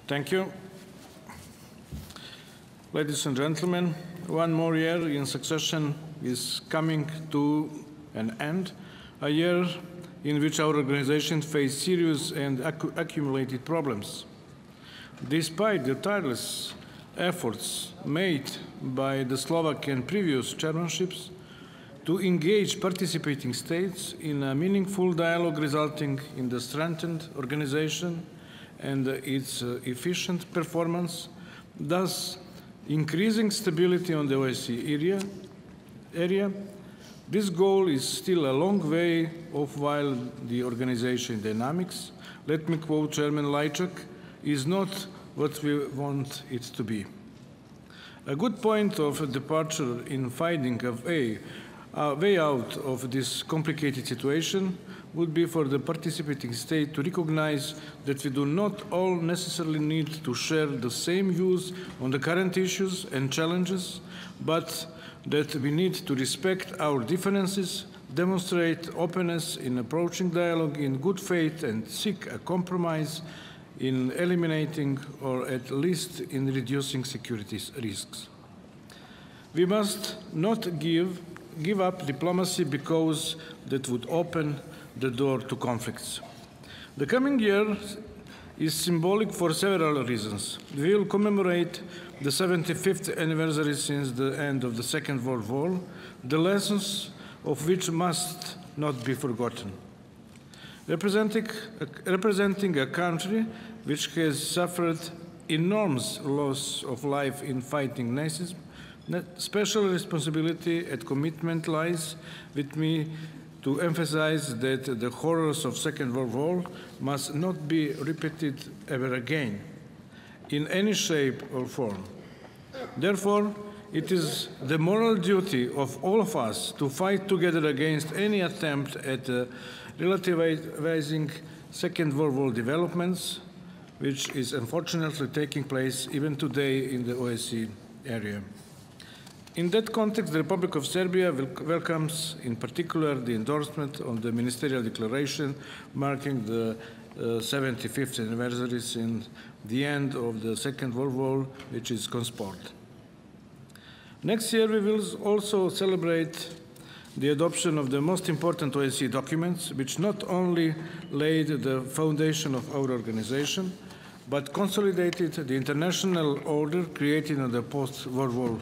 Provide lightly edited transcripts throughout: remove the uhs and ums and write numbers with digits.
Thank you. Ladies and gentlemen, one more year in succession is coming to an end, a year in which our organization faced serious and accumulated problems. Despite the tireless efforts made by the Slovak and previous chairmanships to engage participating states in a meaningful dialogue resulting in the strengthened organization and its efficient performance, thus increasing stability on the OSCE area, this goal is still a long way off while the organization dynamics, let me quote Chairman Lajčák, is not what we want it to be. A good point of departure in finding a way out of this complicated situation would be for the participating state to recognize that we do not all necessarily need to share the same views on the current issues and challenges, but that we need to respect our differences, demonstrate openness in approaching dialogue in good faith, and seek a compromise in eliminating or at least in reducing security risks. We must not give up diplomacy because that would open the door to conflicts. The coming year is symbolic for several reasons. We will commemorate the 75th anniversary since the end of the Second World War, the lessons of which must not be forgotten. Representing a country which has suffered enormous loss of life in fighting Nazism, special responsibility and commitment lies with me to emphasize that the horrors of Second World War must not be repeated ever again, in any shape or form. Therefore, it is the moral duty of all of us to fight together against any attempt at relativizing Second World War developments, which is unfortunately taking place even today in the OSCE area. In that context, the Republic of Serbia welcomes in particular the endorsement of the Ministerial Declaration marking the 75th anniversary since the end of the Second World War, which is consport. Next year, we will also celebrate the adoption of the most important OSCE documents, which not only laid the foundation of our organization, but consolidated the international order created in the post-World War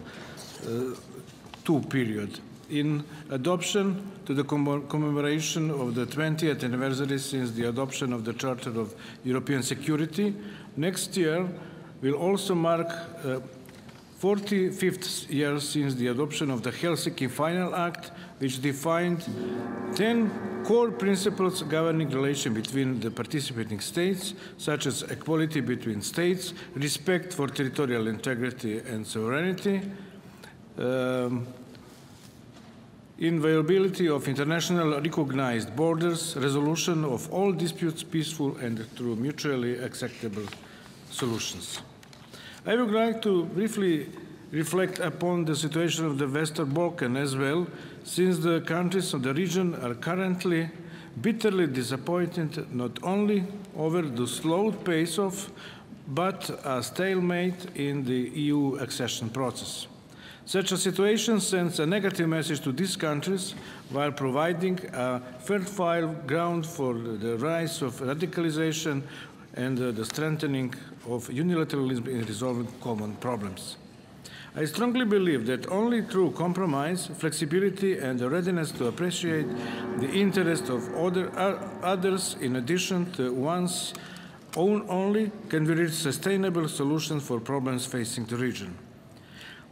II period. In adoption to the commemoration of the 20th anniversary since the adoption of the Charter of European Security, next year will also mark 45th year since the adoption of the Helsinki Final Act, which defined 10 core principles governing relations between the participating states, such as equality between states, respect for territorial integrity and sovereignty, inviolability of international recognized borders, resolution of all disputes peaceful and through mutually acceptable solutions. I would like to briefly reflect upon the situation of the Western Balkans as well, since the countries of the region are currently bitterly disappointed not only over the slow pace of, but a stalemate in the EU accession process. Such a situation sends a negative message to these countries while providing a fertile ground for the rise of radicalization and the strengthening of unilateralism in resolving common problems. I strongly believe that only through compromise, flexibility, and the readiness to appreciate the interest of others in addition to one's own only can we reach sustainable solutions for problems facing the region.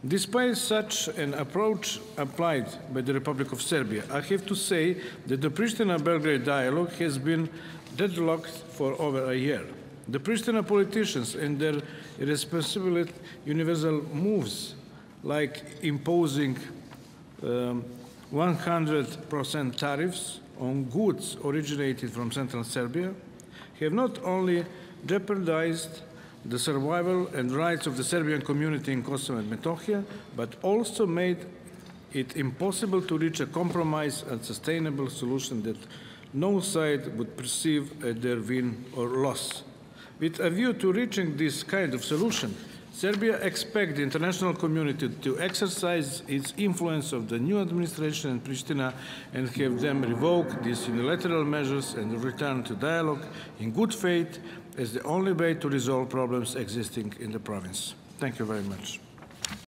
Despite such an approach applied by the Republic of Serbia, I have to say that the Pristina-Belgrade dialogue has been deadlocked for over a year. The Pristina politicians and their irresponsible universal moves, like imposing 100% tariffs on goods originated from central Serbia, have not only jeopardized the survival and rights of the Serbian community in Kosovo and Metohija, but also made it impossible to reach a compromise and sustainable solution that no side would perceive as their win or loss. With a view to reaching this kind of solution, Serbia expects the international community to exercise its influence of the new administration in Pristina and have them revoke these unilateral measures and return to dialogue in good faith as the only way to resolve problems existing in the province. Thank you very much.